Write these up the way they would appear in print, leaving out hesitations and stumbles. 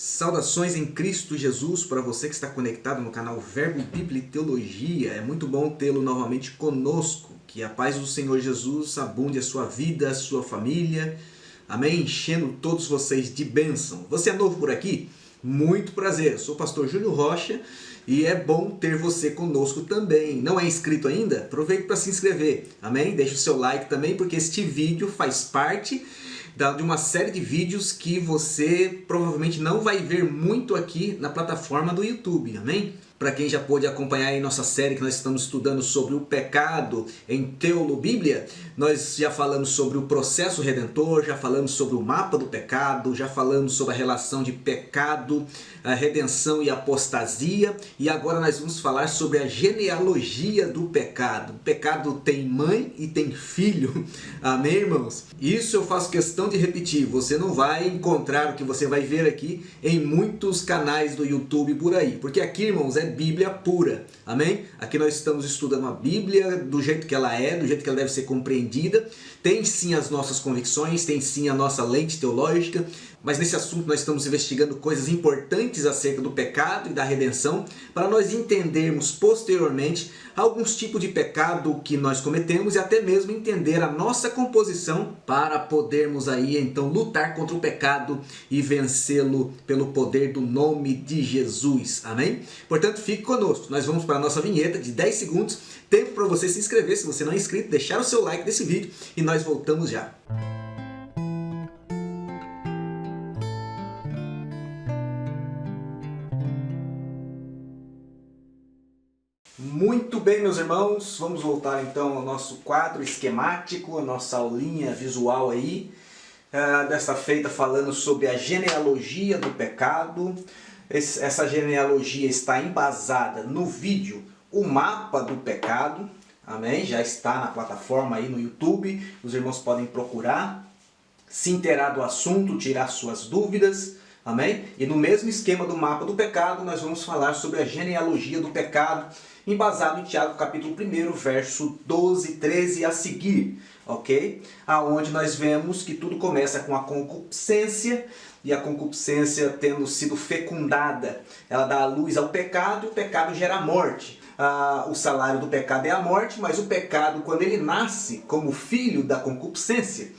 Saudações em Cristo Jesus para você que está conectado no canal Verbo, Bíblia e Teologia. É muito bom tê-lo novamente conosco. Que a paz do Senhor Jesus abunde a sua vida, a sua família. Amém? Enchendo todos vocês de bênção. Você é novo por aqui? Muito prazer. Eu sou o pastor Júlio Rocha e é bom ter você conosco também. Não é inscrito ainda? Aproveite para se inscrever. Amém? Deixe o seu like também, porque este vídeo faz parte de uma série de vídeos que você provavelmente não vai ver muito aqui na plataforma do YouTube, amém? Para quem já pôde acompanhar aí nossa série que nós estamos estudando sobre o pecado em Teolobíblia, nós já falamos sobre o processo redentor, já falamos sobre o mapa do pecado, já falamos sobre a relação de pecado, a redenção e apostasia, e agora nós vamos falar sobre a genealogia do pecado. O pecado tem mãe e tem filho, amém, irmãos? Isso eu faço questão de repetir, você não vai encontrar o que você vai ver aqui em muitos canais do YouTube por aí, porque aqui, irmãos, é Bíblia pura, amém? Aqui nós estamos estudando a Bíblia do jeito que ela é, do jeito que ela deve ser compreendida. Tem sim as nossas convicções, tem sim a nossa lente teológica, mas nesse assunto nós estamos investigando coisas importantes acerca do pecado e da redenção, para nós entendermos posteriormente alguns tipos de pecado que nós cometemos e até mesmo entender a nossa composição para podermos aí então lutar contra o pecado e vencê-lo pelo poder do nome de Jesus, amém? Portanto, fique conosco, nós vamos para a nossa vinheta de 10 segundos, tempo para você se inscrever se você não é inscrito, deixar o seu like desse vídeo e nós voltamos já. Muito bem, meus irmãos, vamos voltar então ao nosso quadro esquemático, a nossa aulinha visual aí, desta feita falando sobre a genealogia do pecado. Essa genealogia está embasada no vídeo O Mapa do Pecado, amém? Já está na plataforma aí no YouTube, os irmãos podem procurar, se inteirar do assunto, tirar suas dúvidas, amém? E no mesmo esquema do Mapa do Pecado, nós vamos falar sobre a genealogia do pecado, embasado em Tiago capítulo 1, verso 12 e 13 a seguir, ok? Aonde nós vemos que tudo começa com a concupiscência, e a concupiscência tendo sido fecundada, ela dá a luz ao pecado, e o pecado gera a morte. O salário do pecado é a morte, mas o pecado, quando ele nasce como filho da concupiscência,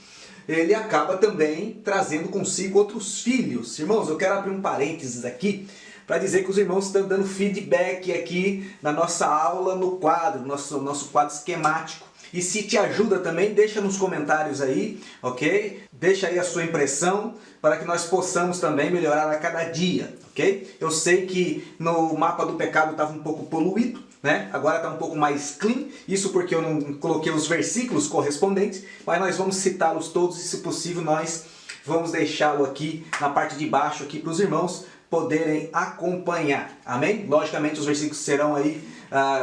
ele acaba também trazendo consigo outros filhos. Irmãos, eu quero abrir um parênteses aqui, para dizer que os irmãos estão dando feedback aqui na nossa aula, no quadro, nosso quadro esquemático. E se te ajuda também, deixa nos comentários aí, ok? Deixa aí a sua impressão, para que nós possamos também melhorar a cada dia, ok? Eu sei que no mapa do pecado estava um pouco poluído, né? Agora está um pouco mais clean, isso porque eu não coloquei os versículos correspondentes, mas nós vamos citá-los todos e, se possível, nós vamos deixá-lo aqui na parte de baixo aqui para os irmãos poderem acompanhar, amém? Logicamente os versículos serão aí,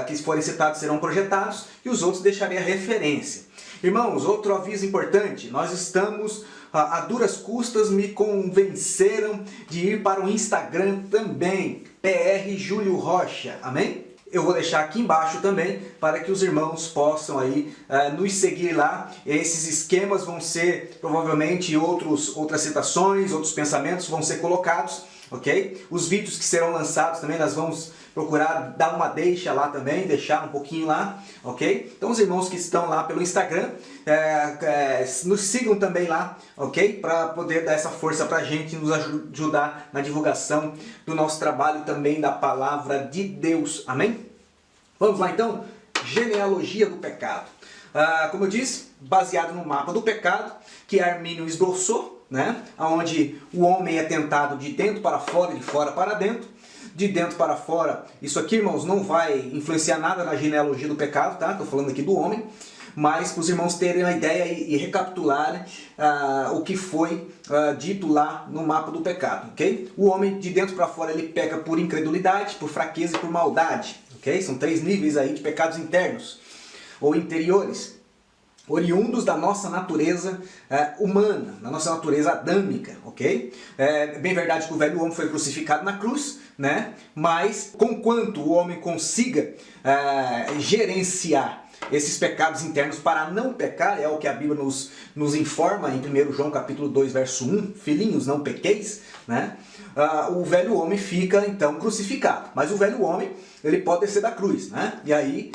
que forem citados serão projetados e os outros deixarei a referência. Irmãos, outro aviso importante, nós estamos, a duras custas me convenceram de ir para o Instagram também, PR Júlio Rocha, amém? Eu vou deixar aqui embaixo também para que os irmãos possam aí nos seguir lá. Esses esquemas vão ser provavelmente outras citações, outros pensamentos vão ser colocados, ok? Os vídeos que serão lançados também nós vamos procurar dar uma deixa lá também, deixar um pouquinho lá, ok? Então os irmãos que estão lá pelo Instagram, nos sigam também lá, ok? Para poder dar essa força para a gente, nos ajudar na divulgação do nosso trabalho também da Palavra de Deus, amém? Vamos lá então, genealogia do pecado. Como eu disse, baseado no mapa do pecado, que Armínio esboçou, né? Onde o homem é tentado de dentro para fora e de fora para dentro. De dentro para fora, isso aqui, irmãos, não vai influenciar nada na genealogia do pecado, tá? Estou falando aqui do homem, mas para os irmãos terem uma ideia e recapitularem o que foi dito lá no mapa do pecado, ok? O homem de dentro para fora, ele peca por incredulidade, por fraqueza e por maldade, ok? São 3 níveis aí de pecados internos ou interiores, oriundos da nossa natureza humana, da nossa natureza adâmica, ok? É bem verdade que o velho homem foi crucificado na cruz, né? Mas, conquanto o homem consiga gerenciar esses pecados internos para não pecar, é o que a Bíblia nos informa em 1 João capítulo 2, verso 1, filhinhos, não pequeis, né? O velho homem fica então crucificado, mas o velho homem ele pode descer da cruz, né? E aí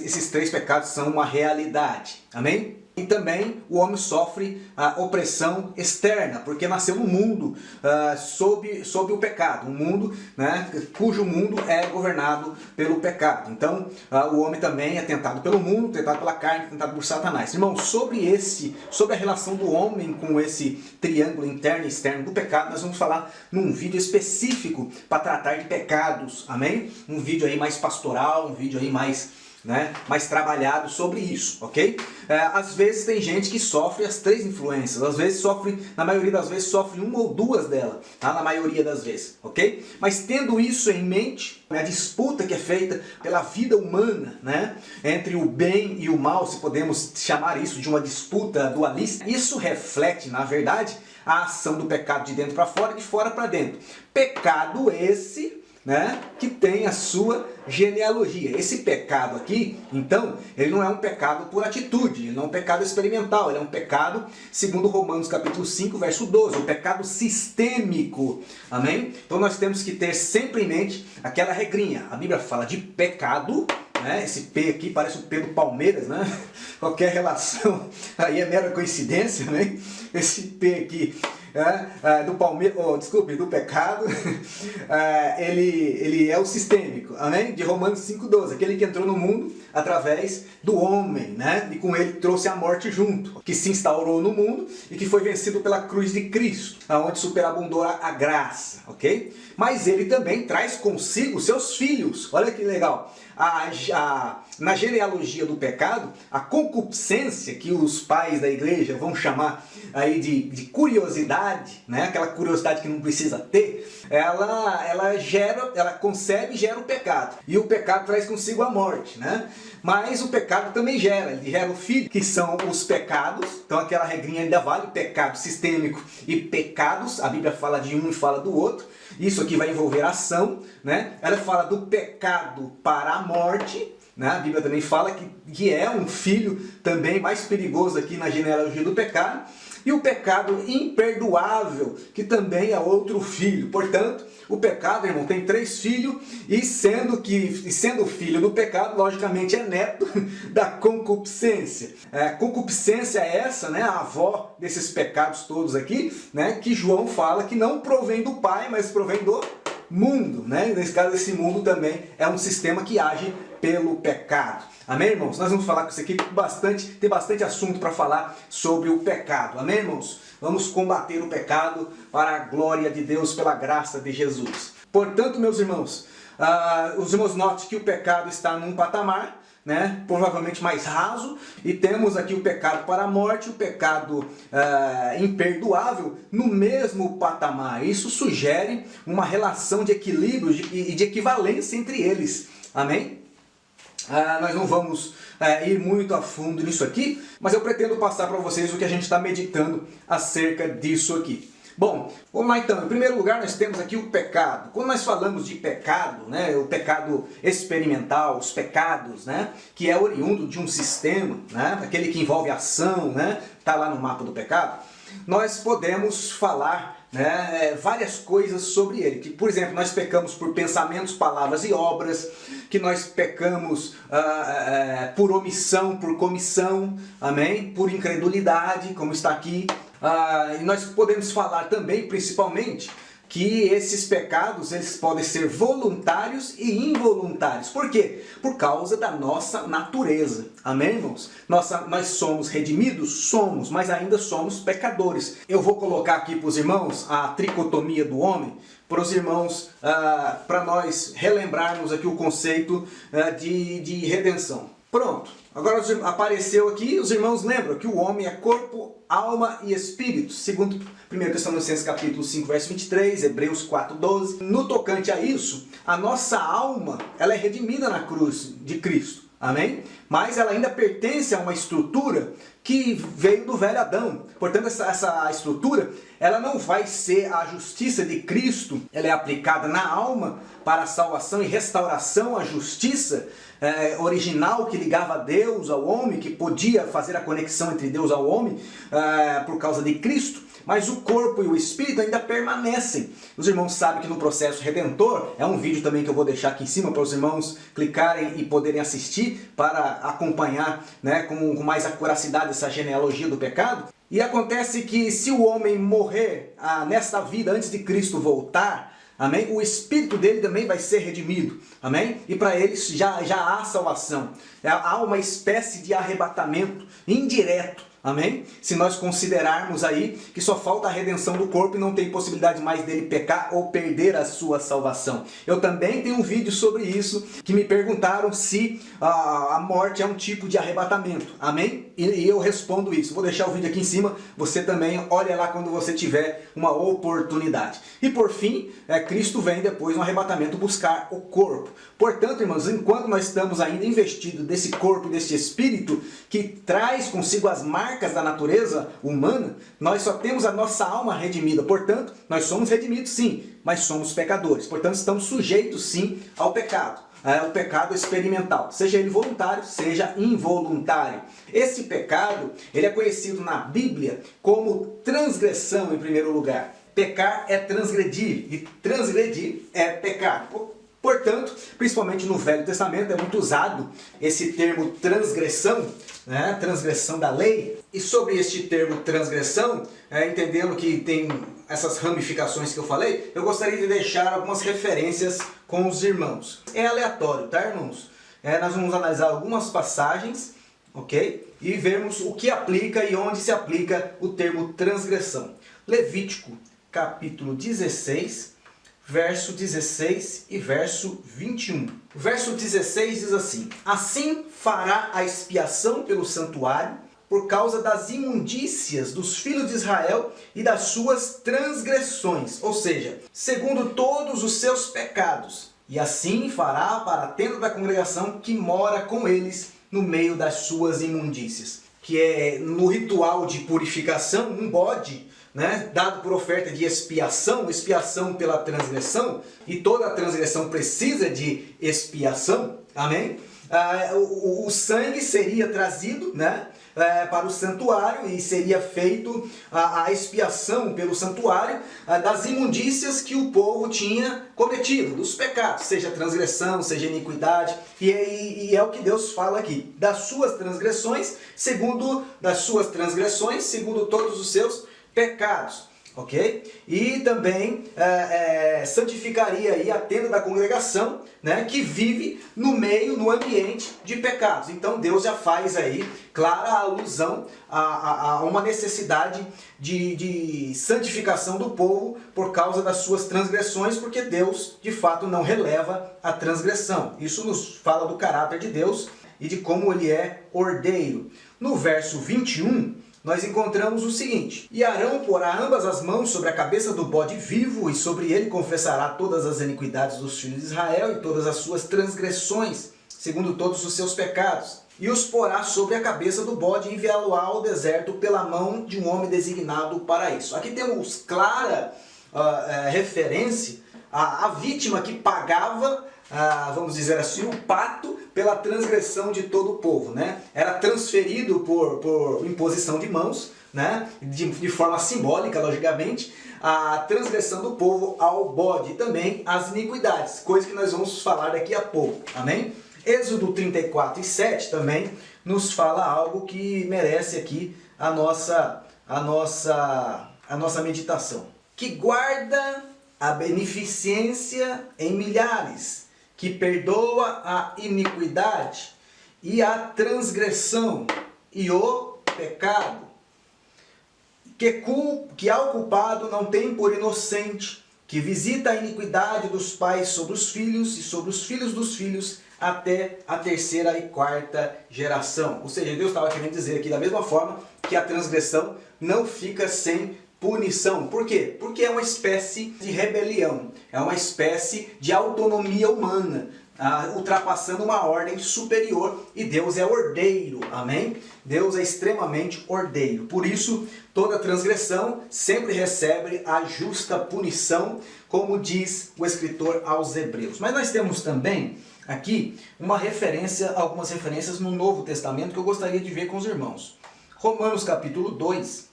esses 3 pecados são uma realidade, amém? E também o homem sofre a opressão externa, porque nasceu no mundo sob o pecado, um mundo, né, cujo mundo é governado pelo pecado. Então o homem também é tentado pelo mundo, tentado pela carne, tentado por Satanás. Irmão, sobre a relação do homem com esse triângulo interno e externo do pecado, nós vamos falar num vídeo específico para tratar de pecados, amém? Um vídeo aí mais pastoral, um vídeo aí mais trabalhado sobre isso, ok? Às vezes tem gente que sofre as 3 influências, às vezes sofre, na maioria das vezes sofre 1 ou 2 delas, tá? Na maioria das vezes, ok? Mas tendo isso em mente, a disputa que é feita pela vida humana, né? Entre o bem e o mal, se podemos chamar isso de uma disputa dualista, isso reflete, na verdade, a ação do pecado de dentro para fora e de fora para dentro. Pecado esse, né, que tem a sua genealogia. Esse pecado aqui, então, ele não é um pecado por atitude, ele não é um pecado experimental, ele é um pecado, segundo Romanos capítulo 5, verso 12, um pecado sistêmico, amém? Então nós temos que ter sempre em mente aquela regrinha. A Bíblia fala de pecado, né? Esse P aqui parece o P do Palmeiras, né? Qualquer relação aí é mera coincidência, né? Esse P aqui do Palmeiras, do pecado, ele é o sistêmico, amém? De Romanos 5,12, aquele que entrou no mundo através do homem, né? E com ele trouxe a morte junto, que se instaurou no mundo e que foi vencido pela cruz de Cristo, onde superabundou a graça, ok? Mas ele também traz consigo seus filhos, olha que legal. Na genealogia do pecado, a concupiscência, que os pais da igreja vão chamar aí de curiosidade, né? Aquela curiosidade que não precisa ter, ela concebe e gera o pecado. E o pecado traz consigo a morte, né? Mas o pecado também ele gera o filho, que são os pecados. Então aquela regrinha ainda vale, pecado sistêmico e pecados. A Bíblia fala de um e fala do outro. Isso aqui vai envolver ação, né? Ela fala do pecado para a morte, né? A Bíblia também fala que é um filho também mais perigoso aqui na genealogia do pecado. E o pecado imperdoável, que também é outro filho. Portanto, o pecado, irmão, tem 3 filhos, e sendo filho do pecado, logicamente é neto da concupiscência. Concupiscência é essa, né, a avó desses pecados todos aqui, né, que João fala que não provém do Pai, mas provém do mundo, né? Nesse caso, esse mundo também é um sistema que age pelo pecado. Amém, irmãos? Nós vamos falar com isso aqui, tem bastante assunto para falar sobre o pecado. Amém, irmãos? Vamos combater o pecado para a glória de Deus, pela graça de Jesus. Portanto, meus irmãos, os irmãos notem que o pecado está num patamar, né, provavelmente mais raso, e temos aqui o pecado para a morte, o pecado imperdoável no mesmo patamar. Isso sugere uma relação de equilíbrio e de equivalência entre eles. Amém? Nós não vamos ir muito a fundo nisso aqui, mas eu pretendo passar para vocês o que a gente está meditando acerca disso aqui. Bom, vamos lá então. Em primeiro lugar, nós temos aqui o pecado. Quando nós falamos de pecado, né, o pecado experimental, os pecados, né, que é oriundo de um sistema, né, aquele que envolve ação, né, está lá no mapa do pecado, nós podemos falar, né, várias coisas sobre ele. Que, por exemplo, nós pecamos por pensamentos, palavras e obras, que nós pecamos por omissão, por comissão, amém? Por incredulidade, como está aqui. E nós podemos falar também, principalmente, que esses pecados eles podem ser voluntários e involuntários. Por quê? Por causa da nossa natureza. Amém, irmãos? Nós somos redimidos? Somos, mas ainda somos pecadores. Eu vou colocar aqui para os irmãos a tricotomia do homem, para os irmãos, para nós relembrarmos aqui o conceito de redenção. Pronto. Agora apareceu aqui, os irmãos lembram que o homem é corpo, alma e espírito, segundo 1 Tessalonicenses capítulo 5, verso 23, Hebreus 4, 12. No tocante a isso, a nossa alma ela é redimida na cruz de Cristo, amém? Mas ela ainda pertence a uma estrutura que veio do velho Adão. Portanto, essa estrutura ela não vai ser a justiça de Cristo, ela é aplicada na alma para a salvação e restauração à justiça original que ligava a Deus ao homem, que podia fazer a conexão entre Deus ao homem por causa de Cristo. Mas o corpo e o espírito ainda permanecem. Os irmãos sabem que no processo redentor, é um vídeo também que eu vou deixar aqui em cima para os irmãos clicarem e poderem assistir para acompanhar, né, com mais acuracidade essa genealogia do pecado. E acontece que se o homem morrer nesta vida antes de Cristo voltar, amém, o espírito dele também vai ser redimido, amém? E para eles já há salvação. Há uma espécie de arrebatamento indireto. Amém? Se nós considerarmos aí que só falta a redenção do corpo e não tem possibilidade mais dele pecar ou perder a sua salvação. Eu também tenho um vídeo sobre isso, que me perguntaram se a morte é um tipo de arrebatamento. Amém? E eu respondo isso. Vou deixar o vídeo aqui em cima, você também olha lá quando você tiver uma oportunidade. E por fim, Cristo vem depois no arrebatamento buscar o corpo. Portanto, irmãos, enquanto nós estamos ainda investidos desse corpo, desse espírito, que traz consigo as marcas da natureza humana, nós só temos a nossa alma redimida. Portanto, nós somos redimidos sim, mas somos pecadores. Portanto, estamos sujeitos sim ao pecado. O pecado experimental, seja ele voluntário, seja involuntário. Esse pecado, ele é conhecido na Bíblia como transgressão em primeiro lugar. Pecar é transgredir e transgredir é pecar. Portanto, principalmente no Velho Testamento é muito usado esse termo transgressão, né? Transgressão da lei. E sobre este termo transgressão, entendendo que tem essas ramificações que eu falei, eu gostaria de deixar algumas referências com os irmãos. É aleatório, tá, irmãos? Nós vamos analisar algumas passagens, ok? E vermos o que aplica e onde se aplica o termo transgressão. Levítico, capítulo 16, verso 16 e verso 21. O verso 16 diz assim: assim fará a expiação pelo santuário, por causa das imundícias dos filhos de Israel e das suas transgressões, ou seja, segundo todos os seus pecados. E assim fará para a tenda da congregação que mora com eles no meio das suas imundícias. Que é no ritual de purificação, um bode, né, dado por oferta de expiação pela transgressão, e toda transgressão precisa de expiação, amém? O sangue seria trazido, né, para o santuário e seria feito a expiação pelo santuário das imundícias que o povo tinha cometido, dos pecados, seja transgressão, seja iniquidade, e é o que Deus fala aqui, das suas transgressões, segundo todos os seus pecados, ok? E também santificaria aí a tenda da congregação, né, que vive no ambiente de pecados. Então Deus já faz aí clara alusão a uma necessidade de santificação do povo por causa das suas transgressões, porque Deus de fato não releva a transgressão. Isso nos fala do caráter de Deus e de como ele é ordeiro. No verso 21, nós encontramos o seguinte: e Arão porá ambas as mãos sobre a cabeça do bode vivo, e sobre ele confessará todas as iniquidades dos filhos de Israel e todas as suas transgressões, segundo todos os seus pecados. E os porá sobre a cabeça do bode e enviá-lo ao deserto pela mão de um homem designado para isso. Aqui temos clara referência à vítima que pagava, vamos dizer assim, o pato pela transgressão de todo o povo, né? Era transferido por imposição de mãos, né? De forma simbólica, logicamente, a transgressão do povo ao bode e também as iniquidades, coisa que nós vamos falar daqui a pouco, amém? Êxodo 34 e 7 também nos fala algo que merece aqui a nossa meditação. Que guarda a beneficência em milhares, que perdoa a iniquidade e a transgressão e o pecado, que ao culpado não tem por inocente, que visita a iniquidade dos pais sobre os filhos e sobre os filhos dos filhos até a terceira e quarta geração. Ou seja, Deus estava querendo dizer aqui da mesma forma que a transgressão não fica sem punição. Por quê? Porque é uma espécie de rebelião, é uma espécie de autonomia humana, ultrapassando uma ordem superior, e Deus é ordeiro, amém? Deus é extremamente ordeiro. Por isso, toda transgressão sempre recebe a justa punição, como diz o escritor aos Hebreus. Mas nós temos também aqui algumas referências no Novo Testamento que eu gostaria de ver com os irmãos. Romanos capítulo 2,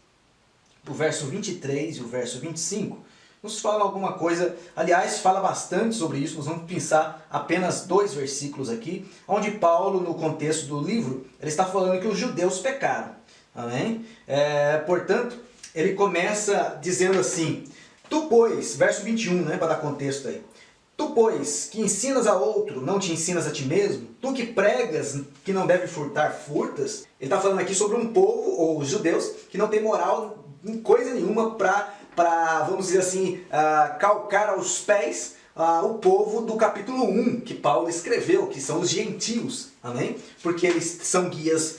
o verso 23 e o verso 25, nos fala alguma coisa, aliás, fala bastante sobre isso. Nós vamos pensar apenas 2 versículos aqui, onde Paulo, no contexto do livro, ele está falando que os judeus pecaram. Amém? Portanto, ele começa dizendo assim: tu, pois, verso 21, para dar contexto aí. Tu, pois, que ensinas a outro, não te ensinas a ti mesmo? Tu que pregas que não deve furtar, furtas? Ele está falando aqui sobre um povo, ou os judeus, que não tem moral em coisa nenhuma para, vamos dizer assim, calcar aos pés o povo do capítulo 1 que Paulo escreveu, que são os gentios. Amém? Porque eles são guias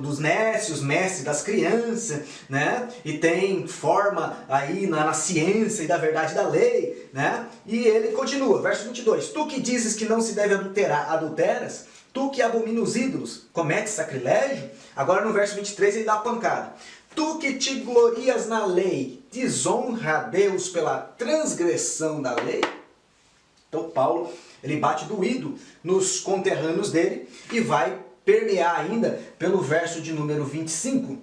dos nécios, mestres das crianças, né? E tem forma aí na ciência e da verdade da lei, né? E ele continua, verso 22. Tu que dizes que não se deve adulterar, adulteras? Tu que abomina os ídolos, cometes sacrilégio? Agora no verso 23 ele dá a pancada. Tu que te glorias na lei, desonra a Deus pela transgressão da lei? Então Paulo, ele bate doído nos conterrâneos dele e vai permear ainda pelo verso de número 25,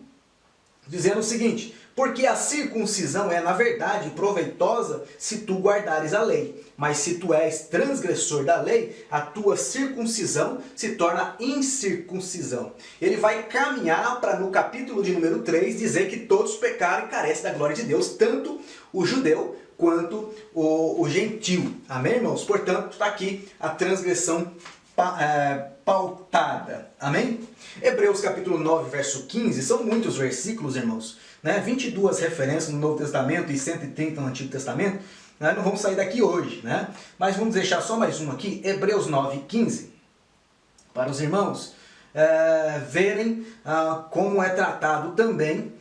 dizendo o seguinte: porque a circuncisão é na verdade proveitosa se tu guardares a lei, mas se tu és transgressor da lei, a tua circuncisão se torna incircuncisão. Ele vai caminhar para no capítulo de número 3 dizer que todos pecaram e carecem da glória de Deus, tanto o judeu quanto o gentio. Amém, irmãos? Portanto, está aqui a transgressão pautada. Amém? Hebreus capítulo 9, verso 15, são muitos versículos, irmãos, 22 referências no Novo Testamento e 130 no Antigo Testamento. Não vamos sair daqui hoje, mas vamos deixar só mais um aqui, Hebreus 9, 15, para os irmãos verem como é tratado também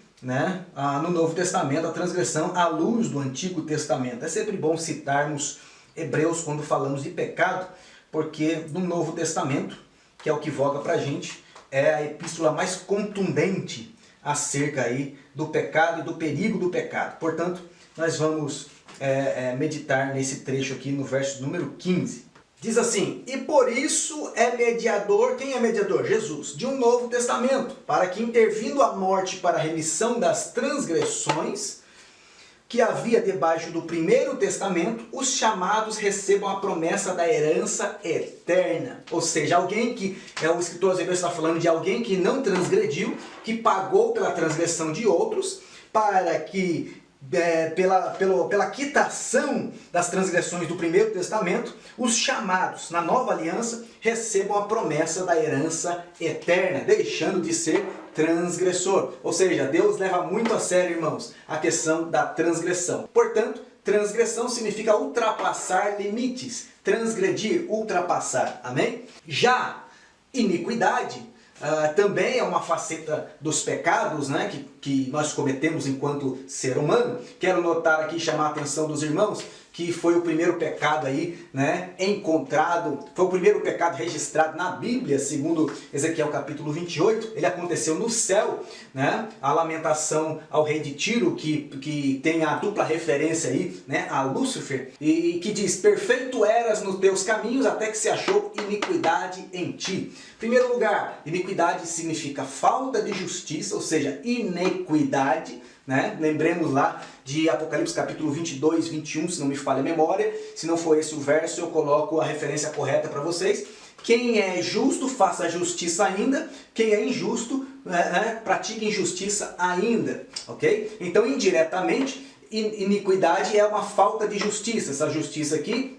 no Novo Testamento a transgressão à luz do Antigo Testamento. É sempre bom citarmos Hebreus quando falamos de pecado, porque no Novo Testamento, que é o que voga para a gente, é a epístola mais contundente acerca aí do pecado e do perigo do pecado. Portanto, nós vamos meditar nesse trecho aqui no verso número 15. Diz assim: e por isso é mediador, quem é mediador? Jesus, de um novo testamento, para que intervindo a morte para a remissão das transgressões que havia debaixo do primeiro testamento, os chamados recebam a promessa da herança eterna. Ou seja, alguém que, o escritor aos Hebreus está falando de alguém que não transgrediu, que pagou pela transgressão de outros, para que pela quitação das transgressões do primeiro testamento, os chamados na nova aliança recebam a promessa da herança eterna, deixando de ser transgressor. Ou seja, Deus leva muito a sério, irmãos, a questão da transgressão. Portanto, transgressão significa ultrapassar limites, transgredir, ultrapassar. Amém? Já iniquidade também é uma faceta dos pecados que nós cometemos enquanto ser humano. Quero notar aqui, chamar a atenção dos irmãos, que foi o primeiro pecado aí, encontrado, foi o primeiro pecado registrado na Bíblia, segundo Ezequiel capítulo 28, ele aconteceu no céu, a lamentação ao rei de Tiro, que tem a dupla referência aí, a Lúcifer, e que diz: perfeito eras nos teus caminhos, até que se achou iniquidade em ti. Em primeiro lugar, iniquidade significa falta de justiça, ou seja, inequidade, Lembremos lá de Apocalipse capítulo 22, 21, se não me falha a memória. Se não for esse o verso, eu coloco a referência correta para vocês. Quem é justo, faça justiça ainda. Quem é injusto, pratique injustiça ainda. Ok? Então, indiretamente, iniquidade é uma falta de justiça. Essa justiça aqui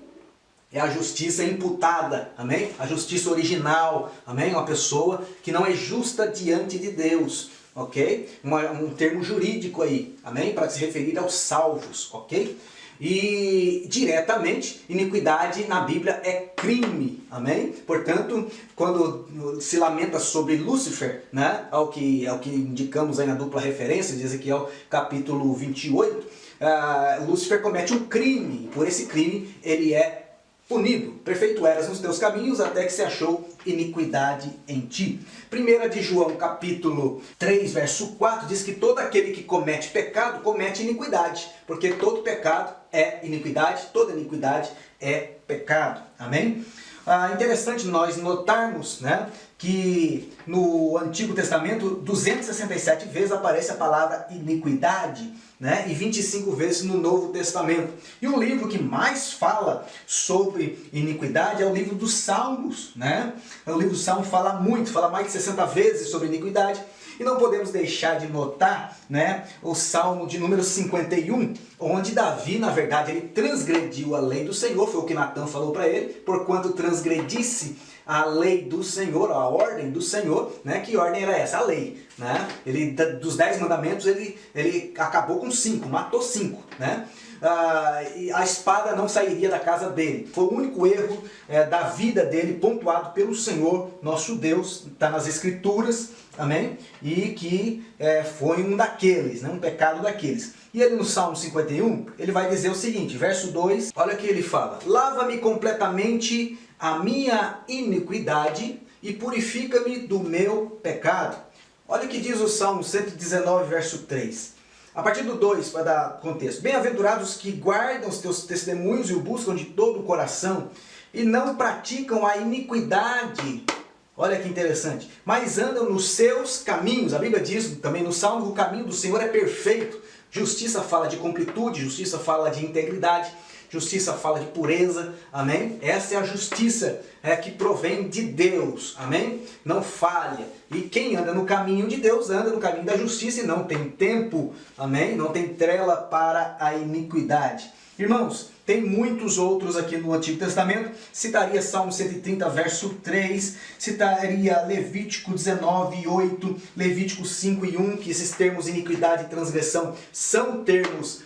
é a justiça imputada, amém? A justiça original, amém? Uma pessoa que não é justa diante de Deus. Ok? Um termo jurídico aí, amém? Para se referir aos salvos, ok? E diretamente, iniquidade na Bíblia é crime, amém? Portanto, quando se lamenta sobre Lúcifer, ao que indicamos aí na dupla referência de Ezequiel capítulo 28, Lúcifer comete um crime, por esse crime ele é punido. Perfeito eras nos teus caminhos, até que se achou iniquidade em ti. 1 de João, capítulo 3, verso 4, diz que todo aquele que comete pecado, comete iniquidade. Porque todo pecado é iniquidade, toda iniquidade é pecado. Amém? Interessante nós notarmos, né, que no Antigo Testamento 267 vezes aparece a palavra iniquidade, né, e 25 vezes no Novo Testamento. E o livro que mais fala sobre iniquidade é o livro dos Salmos, né? O livro dos Salmos fala muito, fala mais de 60 vezes sobre iniquidade. E não podemos deixar de notar, né, o Salmo de número 51, onde Davi, na verdade, ele transgrediu a lei do Senhor, foi o que Natã falou para ele, porquanto transgredisse a lei do Senhor, a ordem do Senhor, né? Que ordem era essa? A lei, né? Ele, dos 10 mandamentos, ele acabou com 5, matou 5, né? E a espada não sairia da casa dele. Foi o único erro da vida dele, pontuado pelo Senhor, nosso Deus, está nas Escrituras, amém? E que foi um daqueles, né? Um pecado daqueles. E ele no Salmo 51, ele vai dizer o seguinte, verso 2, olha o que ele fala: lava-me completamente a minha iniquidade e purifica-me do meu pecado. Olha o que diz o Salmo 119, verso 3. A partir do 2, para dar contexto. Bem-aventurados que guardam os teus testemunhos e o buscam de todo o coração e não praticam a iniquidade. Olha que interessante. Mas andam nos seus caminhos. A Bíblia diz também no Salmo que o caminho do Senhor é perfeito. Justiça fala de completude, justiça fala de integridade. Justiça fala de pureza, amém? Essa é a justiça que provém de Deus, amém? Não falha. E quem anda no caminho de Deus, anda no caminho da justiça e não tem tempo, amém? Não tem trela para a iniquidade. Irmãos, tem muitos outros aqui no Antigo Testamento. Citaria Salmo 130, verso 3. Citaria Levítico 19, 8. Levítico 5 e 1, que esses termos iniquidade e transgressão são termos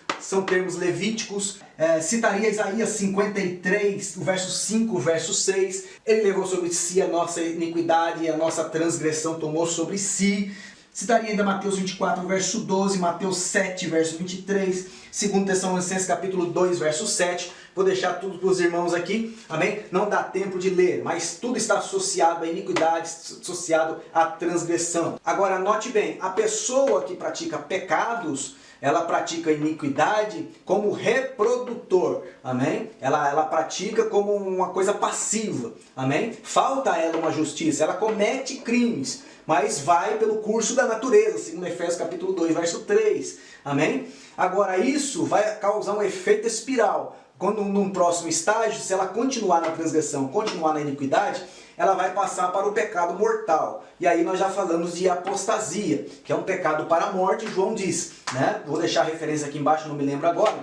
levíticos. Citaria Isaías 53, o verso 5, o verso 6. Ele levou sobre si a nossa iniquidade e a nossa transgressão tomou sobre si. Citaria ainda Mateus 24, verso 12, Mateus 7, verso 23, 2 Tessalonicenses capítulo 2, verso 7. Vou deixar tudo para os irmãos aqui, amém? Não dá tempo de ler, mas tudo está associado à iniquidade, associado à transgressão. Agora, note bem, a pessoa que pratica pecados, ela pratica iniquidade como reprodutor, amém? Ela pratica como uma coisa passiva, amém? Falta a ela uma justiça, ela comete crimes, mas vai pelo curso da natureza, segundo Efésios capítulo 2, verso 3, amém? Agora isso vai causar um efeito espiral. Quando num próximo estágio, se ela continuar na transgressão, continuar na iniquidade, ela vai passar para o pecado mortal. E aí nós já falamos de apostasia, que é um pecado para a morte, João diz, né? Vou deixar a referência aqui embaixo, não me lembro agora,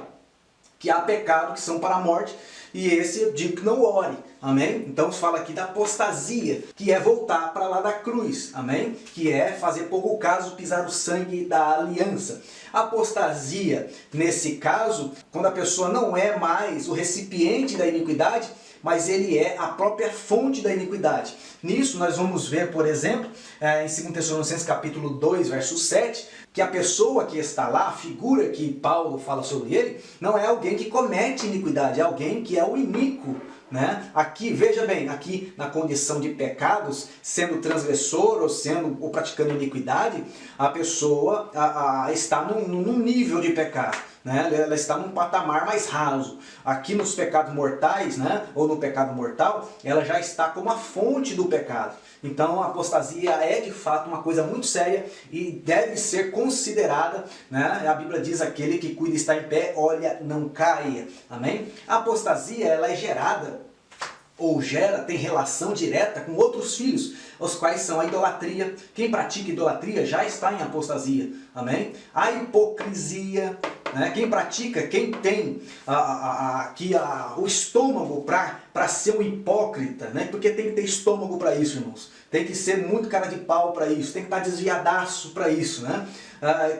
que há pecados que são para a morte, e esse eu digo que não ore, amém? Então fala aqui da apostasia, que é voltar para lá da cruz, amém? Que é fazer pouco caso, pisar o sangue da aliança. Apostasia, nesse caso, quando a pessoa não é mais o recipiente da iniquidade, mas ele é a própria fonte da iniquidade. Nisso nós vamos ver, por exemplo, em 2 Tessalonicenses capítulo 2, verso 7, que a pessoa que está lá, a figura que Paulo fala sobre ele, não é alguém que comete iniquidade, é alguém que é o iníquo, né? Aqui, veja bem, aqui na condição de pecados, sendo transgressor ou praticando iniquidade, a pessoa está num nível de pecado, né? Ela está num patamar mais raso. Aqui nos pecados mortais, né? Ou no pecado mortal, ela já está como a fonte do pecado. Então a apostasia é de fato uma coisa muito séria e deve ser considerada, né? A Bíblia diz: aquele que cuida está em pé, olha, não caia. Amém? A apostasia, ela é gerada ou tem relação direta com outros filhos, os quais são a idolatria. Quem pratica idolatria já está em apostasia. Amém? A hipocrisia, né? Quem tem o estômago para ser um hipócrita, né? Porque tem que ter estômago para isso, irmãos. Tem que ser muito cara de pau para isso, tem que estar desviadaço para isso, né?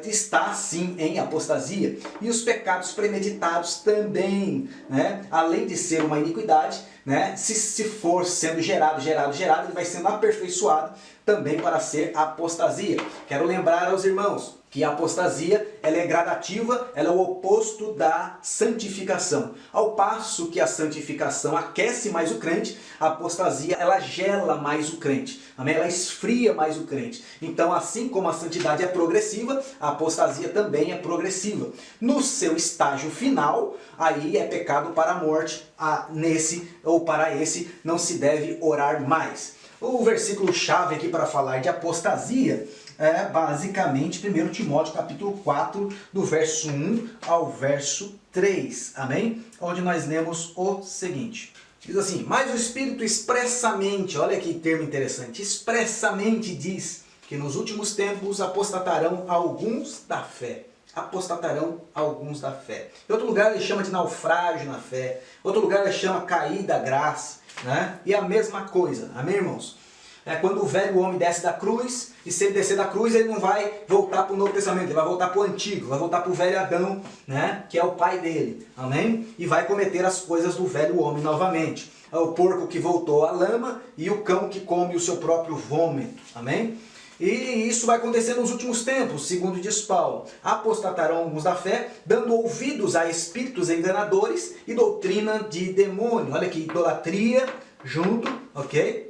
Está sim em apostasia. E os pecados premeditados também, né? Além de ser uma iniquidade, né? Se for sendo gerado, ele vai sendo aperfeiçoado também para ser apostasia. Quero lembrar aos irmãos que a apostasia ela é gradativa, ela é o oposto da santificação. Ao passo que a santificação aquece mais o crente, a apostasia ela gela mais o crente, amém? Ela esfria mais o crente. Então, assim como a santidade é progressiva, a apostasia também é progressiva. No seu estágio final, aí é pecado para a morte, nesse ou para esse não se deve orar mais. O versículo chave aqui para falar de apostasia é basicamente 1 Timóteo capítulo 4, do verso 1 ao verso 3, amém? Onde nós lemos o seguinte. Diz assim: mas o Espírito expressamente, olha que termo interessante, expressamente diz que nos últimos tempos apostatarão alguns da fé. Apostatarão alguns da fé. Em outro lugar ele chama de naufrágio na fé. Em outro lugar ele chama cair da graça, né? E a mesma coisa, amém, irmãos? É quando o velho homem desce da cruz, e se ele descer da cruz, ele não vai voltar para o Novo Testamento, ele vai voltar para o Antigo, vai voltar para o velho Adão, né, que é o pai dele, amém? E vai cometer as coisas do velho homem novamente. É o porco que voltou à lama e o cão que come o seu próprio vômito, amém? E isso vai acontecer nos últimos tempos, segundo diz Paulo. Apostatarão alguns da fé, dando ouvidos a espíritos enganadores e doutrina de demônio. Olha aqui, idolatria junto, ok?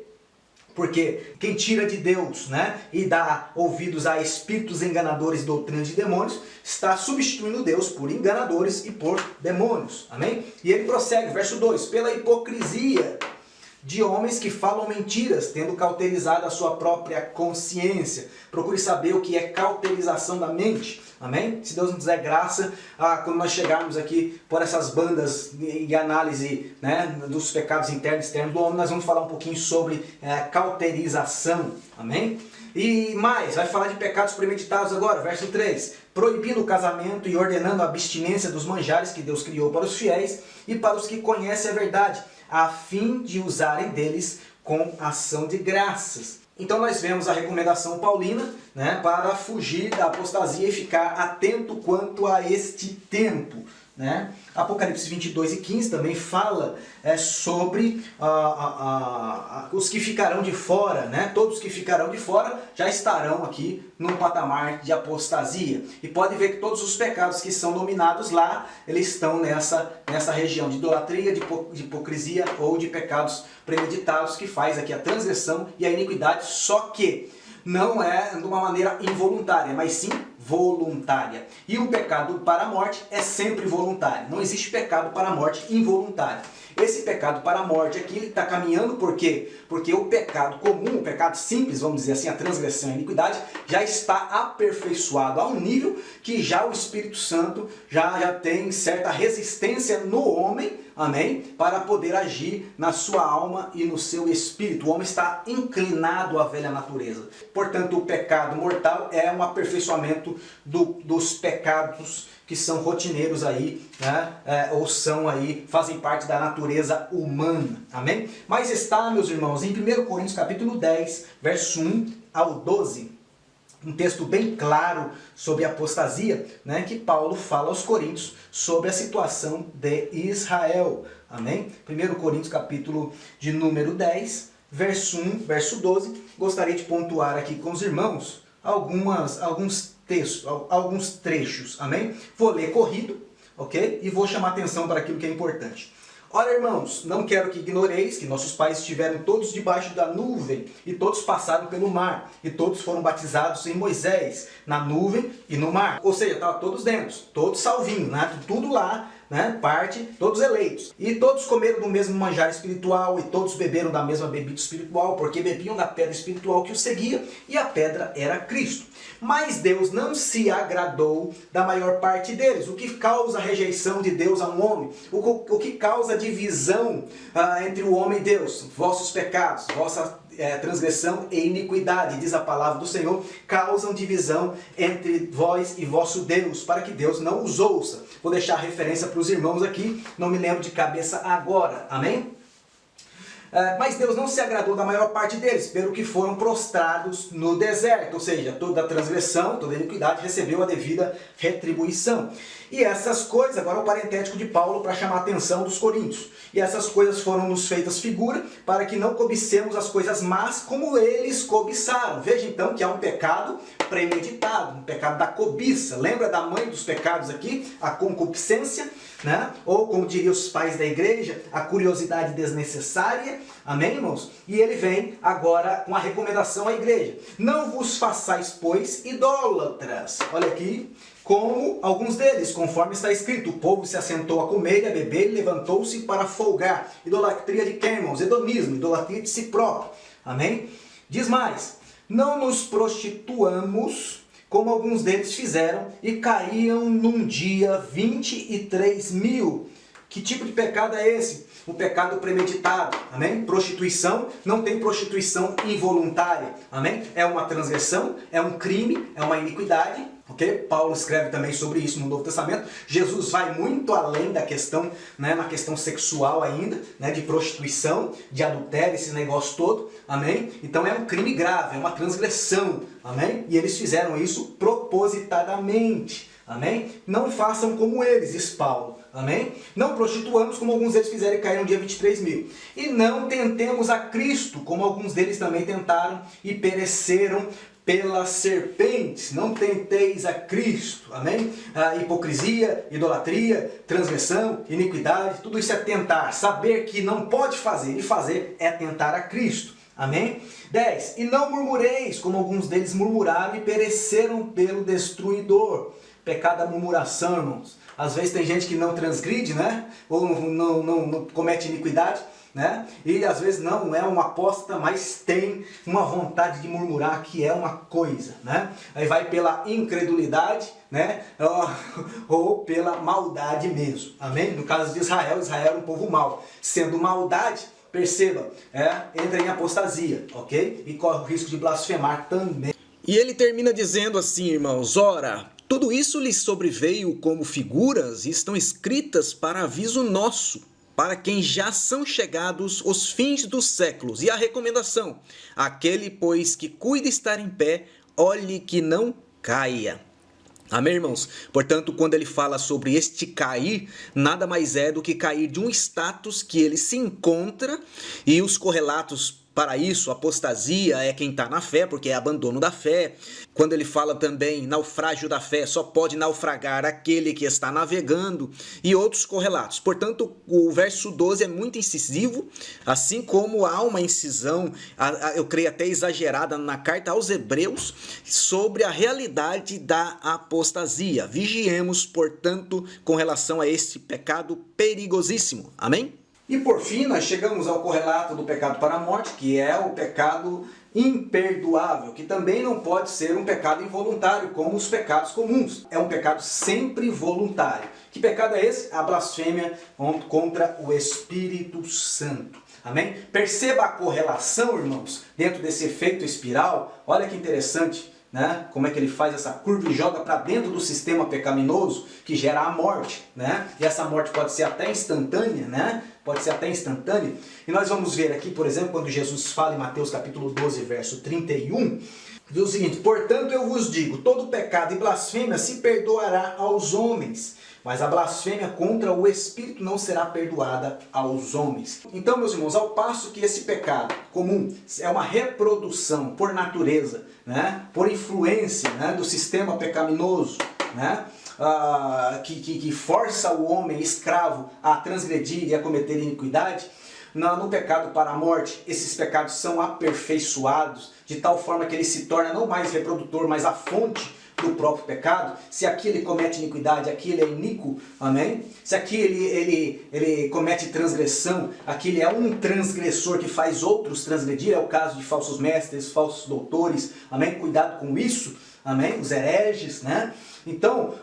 Porque quem tira de Deus, né, e dá ouvidos a espíritos enganadores e doutrinas de demônios, está substituindo Deus por enganadores e por demônios. Amém? E ele prossegue, verso 2. Pela hipocrisia de homens que falam mentiras, tendo cauterizado a sua própria consciência. Procure saber o que é cauterização da mente. Amém? Se Deus nos der graça, quando nós chegarmos aqui por essas bandas de análise, né, dos pecados internos e externos do homem, nós vamos falar um pouquinho sobre cauterização. Amém? E mais, vai falar de pecados premeditados agora, verso 3. Proibindo o casamento e ordenando a abstinência dos manjares que Deus criou para os fiéis e para os que conhecem a verdade, a fim de usarem deles com ação de graças. Então nós vemos a recomendação paulina, né, para fugir da apostasia e ficar atento quanto a este tempo, né? Apocalipse 22 e 15 também fala sobre os que ficarão de fora, né? Todos que ficarão de fora já estarão aqui num patamar de apostasia. E pode ver que todos os pecados que são nominados lá, eles estão nessa região de idolatria, de hipocrisia ou de pecados premeditados, que faz aqui a transgressão e a iniquidade, só que não é de uma maneira involuntária, mas sim voluntária. E o pecado para a morte é sempre voluntário. Não existe pecado para a morte involuntário. Esse pecado para a morte aqui está caminhando por quê? Porque o pecado comum, o pecado simples, vamos dizer assim, a transgressão e a iniquidade, já está aperfeiçoado a um nível que já o Espírito Santo já tem certa resistência no homem, amém? Para poder agir na sua alma e no seu espírito. O homem está inclinado à velha natureza. Portanto, o pecado mortal é um aperfeiçoamento dos pecados que são rotineiros aí, né? Ou são aí, fazem parte da natureza humana, amém? Mas está, meus irmãos, em 1 Coríntios capítulo 10, verso 1 ao 12, um texto bem claro sobre a apostasia, né, que Paulo fala aos coríntios sobre a situação de Israel, amém? 1 Coríntios capítulo de número 10, verso 1, verso 12, gostaria de pontuar aqui com os irmãos alguns textos, alguns trechos, amém? Vou ler corrido, ok? E vou chamar atenção para aquilo que é importante. Ora, irmãos, não quero que ignoreis que nossos pais estiveram todos debaixo da nuvem, e todos passaram pelo mar, e todos foram batizados em Moisés, na nuvem e no mar. Ou seja, estavam todos dentro, todos salvinhos, né? Tudo lá, né? Parte, todos eleitos. E todos comeram do mesmo manjar espiritual, e todos beberam da mesma bebida espiritual, porque bebiam da pedra espiritual que os seguia, e a pedra era Cristo. Mas Deus não se agradou da maior parte deles. O que causa a rejeição de Deus a um homem? O que causa divisão entre o homem e Deus? Vossos pecados, vossa transgressão e iniquidade, diz a palavra do Senhor, causam divisão entre vós e vosso Deus, para que Deus não os ouça. Vou deixar a referência para os irmãos aqui, não me lembro de cabeça agora, amém? Mas Deus não se agradou da maior parte deles, pelo que foram prostrados no deserto. Ou seja, toda transgressão, toda iniquidade recebeu a devida retribuição. E essas coisas, agora é o parentético de Paulo para chamar a atenção dos coríntios. E essas coisas foram nos feitas figura, para que não cobicemos as coisas más como eles cobiçaram. Veja então que há um pecado premeditado, um pecado da cobiça. Lembra da mãe dos pecados aqui? A concupiscência, né? Ou como diriam os pais da igreja, a curiosidade desnecessária. Amém, irmãos? E ele vem agora com a recomendação à igreja. Não vos façais, pois, idólatras. Olha aqui, como alguns deles, conforme está escrito, o povo se assentou a comer e a beber e levantou-se para folgar. Idolatria de quem, irmãos? Hedonismo, idolatria de si próprio. Amém? Diz mais, não nos prostituamos, como alguns deles fizeram, e caíam num dia 23.000. Que tipo de pecado é esse? O pecado premeditado, amém? Prostituição, não tem prostituição involuntária, amém? É uma transgressão, é um crime, é uma iniquidade, ok? Paulo escreve também sobre isso no Novo Testamento. Jesus vai muito além da questão, né, na questão sexual ainda, né, de prostituição, de adultério, esse negócio todo, amém? Então é um crime grave, é uma transgressão, amém? E eles fizeram isso propositadamente, amém? Não façam como eles, diz Paulo. Amém? Não prostituamos como alguns deles fizeram e caíram no dia 23.000. E não tentemos a Cristo, como alguns deles também tentaram e pereceram pelas serpentes. Não tenteis a Cristo. Amém? A hipocrisia, idolatria, transgressão, iniquidade, tudo isso é tentar. Saber que não pode fazer e fazer é tentar a Cristo. Amém? 10. E não murmureis, como alguns deles murmuraram e pereceram pelo destruidor. Pecado da murmuração, irmãos. Às vezes tem gente que não transgride, né? Ou não comete iniquidade, né? E às vezes não é um apóstata, mas tem uma vontade de murmurar, que é uma coisa, né? Aí vai pela incredulidade, né? Ou pela maldade mesmo, amém? No caso de Israel, Israel era um povo mau. Sendo maldade, perceba, entra em apostasia, ok? E corre o risco de blasfemar também. E ele termina dizendo assim, irmãos, ora, tudo isso lhes sobreveio como figuras e estão escritas para aviso nosso, para quem já são chegados os fins dos séculos. E a recomendação, aquele, pois, que cuida estar em pé, olhe que não caia. Amém, irmãos? Portanto, quando ele fala sobre este cair, nada mais é do que cair de um status que ele se encontra, e os correlatos para isso, apostasia é quem está na fé, porque é abandono da fé. Quando ele fala também naufrágio da fé, só pode naufragar aquele que está navegando, e outros correlatos. Portanto, o verso 12 é muito incisivo, assim como há uma incisão, eu creio até exagerada, na carta aos Hebreus, sobre a realidade da apostasia. Vigiemos, portanto, com relação a este pecado perigosíssimo. Amém? E por fim, nós chegamos ao correlato do pecado para a morte, que é o pecado imperdoável, que também não pode ser um pecado involuntário, como os pecados comuns. É um pecado sempre voluntário. Que pecado é esse? A blasfêmia contra o Espírito Santo. Amém? Perceba a correlação, irmãos, dentro desse efeito espiral. Olha que interessante, né? Como é que ele faz essa curva e joga para dentro do sistema pecaminoso que gera a morte, né? E essa morte pode ser até instantânea, né? Pode ser até instantânea. E nós vamos ver aqui, por exemplo, quando Jesus fala em Mateus capítulo 12, verso 31, diz o seguinte: portanto eu vos digo, todo pecado e blasfêmia se perdoará aos homens, mas a blasfêmia contra o Espírito não será perdoada aos homens. Então, meus irmãos, ao passo que esse pecado comum é uma reprodução por natureza, né, por influência, né, do sistema pecaminoso, né, que força o homem escravo a transgredir e a cometer iniquidade, no pecado para a morte, esses pecados são aperfeiçoados de tal forma que ele se torna não mais reprodutor, mas a fonte do próprio pecado. Se aqui ele comete iniquidade, aqui ele é iníquo, amém? Se aqui ele comete transgressão, aqui ele é um transgressor que faz outros transgredir, é o caso de falsos mestres, falsos doutores, amém? Cuidado com isso, amém? Os hereges, né? Então,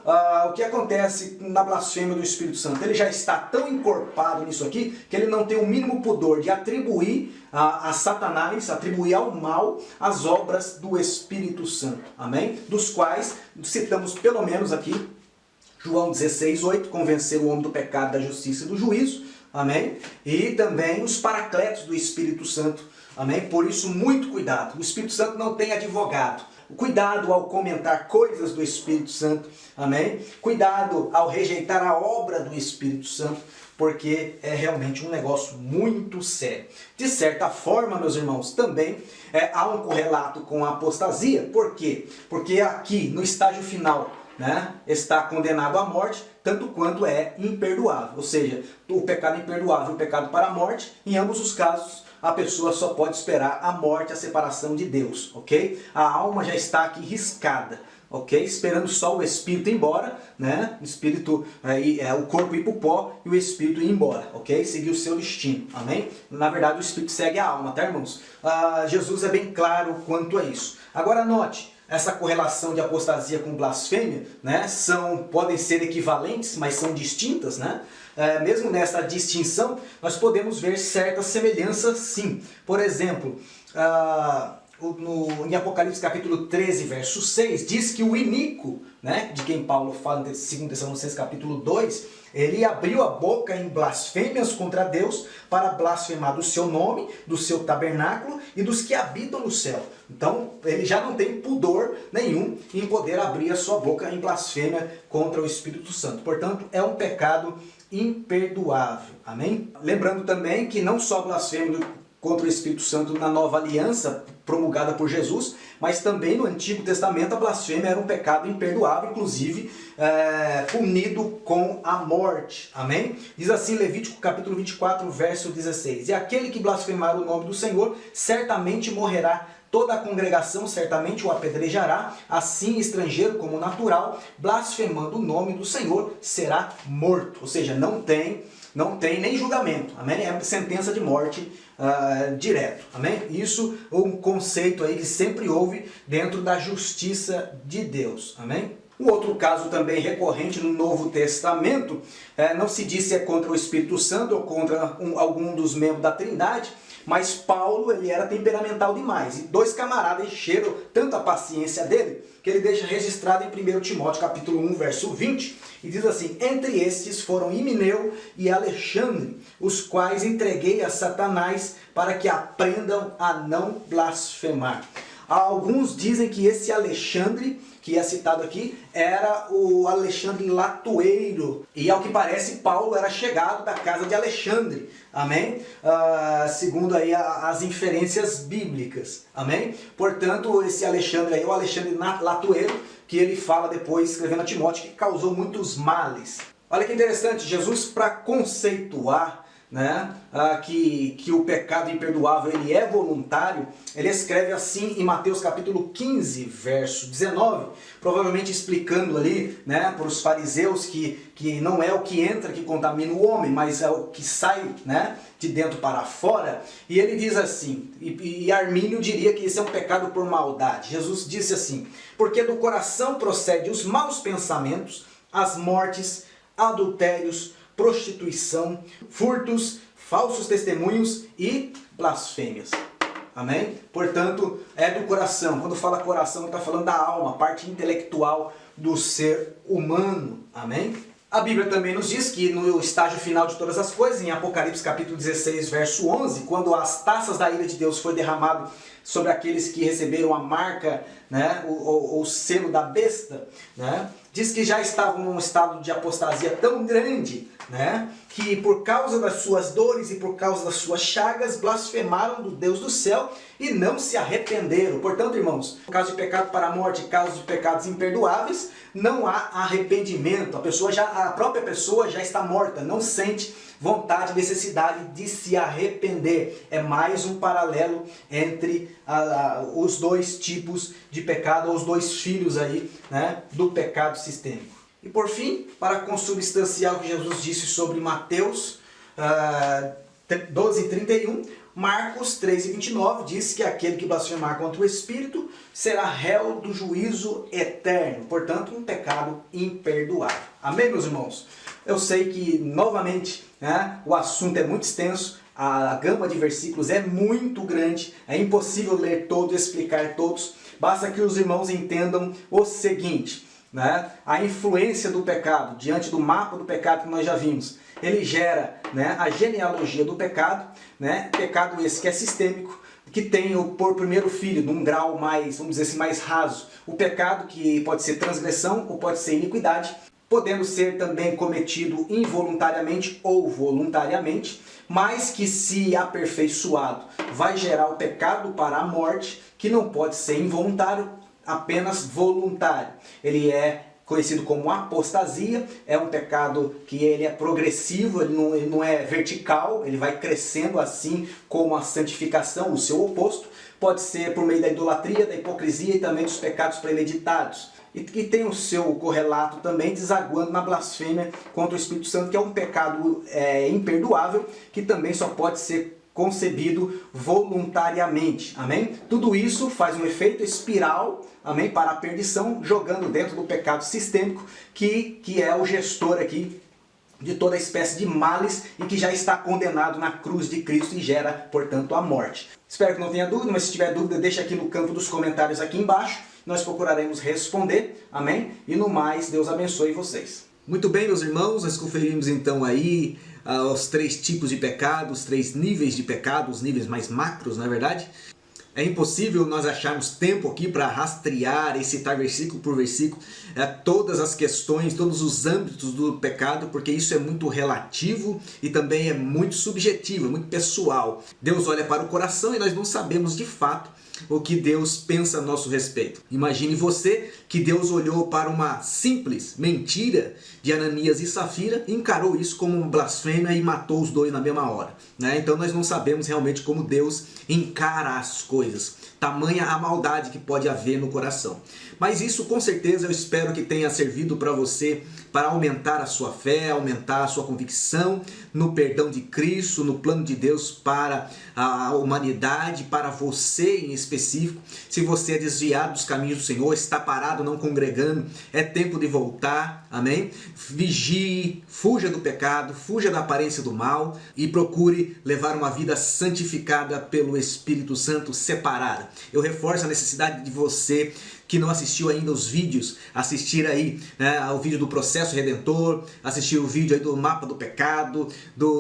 o que acontece na blasfêmia do Espírito Santo? Ele já está tão encorpado nisso aqui, que ele não tem o mínimo pudor de atribuir a Satanás, atribuir ao mal as obras do Espírito Santo, amém? Dos quais citamos pelo menos aqui, João 16:8, convencer o homem do pecado, da justiça e do juízo, amém? E também os paracletos do Espírito Santo, amém? Por isso, muito cuidado. O Espírito Santo não tem advogado. Cuidado ao comentar coisas do Espírito Santo, amém? Cuidado ao rejeitar a obra do Espírito Santo, porque é realmente um negócio muito sério. De certa forma, meus irmãos, também há um correlato com a apostasia. Por quê? Porque aqui, no estágio final, né, está condenado à morte, tanto quanto é imperdoável. Ou seja, o pecado imperdoável e o pecado para a morte, em ambos os casos, a pessoa só pode esperar a morte, a separação de Deus, ok? A alma já está aqui riscada, ok? Esperando só o espírito ir embora, né? O espírito, o corpo ir para o pó e o espírito ir embora, ok? Seguir o seu destino, amém? Na verdade, o espírito segue a alma, tá, irmãos? Jesus é bem claro quanto a isso. Agora, note, essa correlação de apostasia com blasfêmia, né, podem ser equivalentes, mas são distintas, né? Mesmo nessa distinção, nós podemos ver certas semelhanças, sim. Por exemplo, em Apocalipse capítulo 13, verso 6, diz que o iníquo, né, de quem Paulo fala em 2 Tessalonicenses capítulo 2, ele abriu a boca em blasfêmias contra Deus para blasfemar do seu nome, do seu tabernáculo e dos que habitam no céu. Então, ele já não tem pudor nenhum em poder abrir a sua boca em blasfêmia contra o Espírito Santo. Portanto, é um pecado imperdoável. Amém? Lembrando também que não só blasfêmia contra o Espírito Santo na nova aliança promulgada por Jesus, mas também no Antigo Testamento a blasfêmia era um pecado imperdoável, inclusive punido com a morte. Amém? Diz assim Levítico capítulo 24, verso 16. E aquele que blasfemar o nome do Senhor certamente morrerá. Toda a congregação certamente o apedrejará, assim estrangeiro como natural, blasfemando o nome do Senhor, será morto. Ou seja, não tem nem julgamento, amém? É sentença de morte direto, amém? Isso é um conceito aí que sempre houve dentro da justiça de Deus, amém? Um outro caso também recorrente no Novo Testamento, não se diz se é contra o Espírito Santo ou contra algum dos membros da Trindade, mas Paulo, ele era temperamental demais. E dois camaradas encheram tanto a paciência dele, que ele deixa registrado em 1 Timóteo capítulo 1, verso 20, e diz assim: entre estes foram Himeneu e Alexandre, os quais entreguei a Satanás para que aprendam a não blasfemar. Alguns dizem que esse Alexandre, que é citado aqui, era o Alexandre Latueiro. E ao que parece, Paulo era chegado da casa de Alexandre. Amém? Segundo aí as inferências bíblicas. Amém? Portanto, esse Alexandre aí, o Alexandre Latueiro, que ele fala depois, escrevendo a Timóteo, que causou muitos males. Olha que interessante, Jesus, para conceituar, né, que o pecado imperdoável ele é voluntário, ele escreve assim em Mateus capítulo 15, verso 19, provavelmente explicando ali, né, para os fariseus que não é o que entra que contamina o homem, mas é o que sai, né, de dentro para fora. E ele diz assim, e Armínio diria que isso é um pecado por maldade. Jesus disse assim: porque do coração procede os maus pensamentos, as mortes, adultérios, prostituição, furtos, falsos testemunhos e blasfêmias. Amém? Portanto, é do coração. Quando fala coração, está falando da alma, parte intelectual do ser humano. Amém? A Bíblia também nos diz que no estágio final de todas as coisas, em Apocalipse capítulo 16, verso 11, quando as taças da ira de Deus foi derramado sobre aqueles que receberam a marca, né, o selo da besta, né, diz que já estavam num estado de apostasia tão grande, né, que por causa das suas dores e por causa das suas chagas, blasfemaram do Deus do céu e não se arrependeram. Portanto, irmãos, no caso de pecado para a morte, caso de pecados imperdoáveis, não há arrependimento. A própria pessoa já está morta, não sente vontade, necessidade de se arrepender. É mais um paralelo entre os dois tipos de pecado, ou os dois filhos aí, né, do pecado sistêmico. E por fim, para consubstanciar o que Jesus disse sobre Mateus 12:31, Marcos 3:29 diz que aquele que blasfemar contra o Espírito será réu do juízo eterno. Portanto, um pecado imperdoável. Amém, meus irmãos? Eu sei que, novamente, né, o assunto é muito extenso, a gama de versículos é muito grande, é impossível ler todos, explicar todos. Basta que os irmãos entendam o seguinte: né, a influência do pecado, diante do mapa do pecado que nós já vimos, ele gera, né, a genealogia do pecado, né, pecado esse que é sistêmico, que tem o por primeiro filho, num grau mais, vamos dizer assim, mais raso, o pecado que pode ser transgressão ou pode ser iniquidade, podendo ser também cometido involuntariamente ou voluntariamente, mas que se aperfeiçoado vai gerar o pecado para a morte, que não pode ser involuntário, apenas voluntário. Ele é conhecido como apostasia, é um pecado que ele é progressivo, ele não é vertical, ele vai crescendo assim como a santificação, o seu oposto. Pode ser por meio da idolatria, da hipocrisia e também dos pecados premeditados. E que tem o seu correlato também desaguando na blasfêmia contra o Espírito Santo, que é um pecado imperdoável, que também só pode ser concebido voluntariamente, amém? Tudo isso faz um efeito espiral, amém, para a perdição, jogando dentro do pecado sistêmico, que é o gestor aqui de toda espécie de males e que já está condenado na cruz de Cristo e gera, portanto, a morte. Espero que não tenha dúvida, mas se tiver dúvida, deixa aqui no campo dos comentários aqui embaixo, nós procuraremos responder, amém? E no mais, Deus abençoe vocês. Muito bem, meus irmãos, nós conferimos então aí os 3 tipos de pecado, os 3 níveis de pecado, os níveis mais macros, não é verdade? É impossível nós acharmos tempo aqui para rastrear e citar versículo por versículo todas as questões, todos os âmbitos do pecado, porque isso é muito relativo e também é muito subjetivo, muito pessoal. Deus olha para o coração e nós não sabemos de fato o que Deus pensa a nosso respeito. Imagine você que Deus olhou para uma simples mentira de Ananias e Safira, encarou isso como uma blasfêmia e matou os dois na mesma hora, né? Então nós não sabemos realmente como Deus encara as coisas. Tamanha a maldade que pode haver no coração. Mas isso com certeza eu espero que tenha servido para você, para aumentar a sua fé, aumentar a sua convicção no perdão de Cristo, no plano de Deus para a humanidade, para você em específico. Se você é desviado dos caminhos do Senhor, está parado, não congregando, é tempo de voltar, amém? Vigie, fuja do pecado, fuja da aparência do mal e procure levar uma vida santificada pelo Espírito Santo, separada. Eu reforço a necessidade de você que não assistiu ainda os vídeos, assistir aí, né, o vídeo do processo redentor, assistir o vídeo aí do mapa do pecado,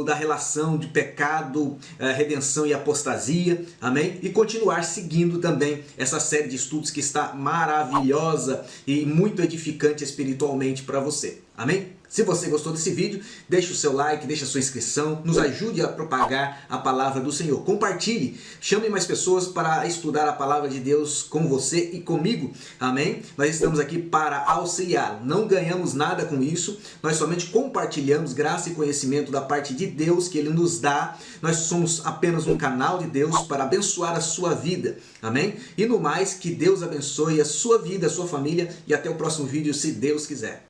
da relação de pecado, redenção e apostasia, amém? E continuar seguindo também essa série de estudos que está maravilhosa e muito edificante espiritualmente para você, amém? Se você gostou desse vídeo, deixe o seu like, deixe a sua inscrição, nos ajude a propagar a palavra do Senhor. Compartilhe, chame mais pessoas para estudar a palavra de Deus com você e comigo, amém? Nós estamos aqui para auxiliar, não ganhamos nada com isso, nós somente compartilhamos graça e conhecimento da parte de Deus que Ele nos dá. Nós somos apenas um canal de Deus para abençoar a sua vida, amém? E no mais, que Deus abençoe a sua vida, a sua família e até o próximo vídeo, se Deus quiser.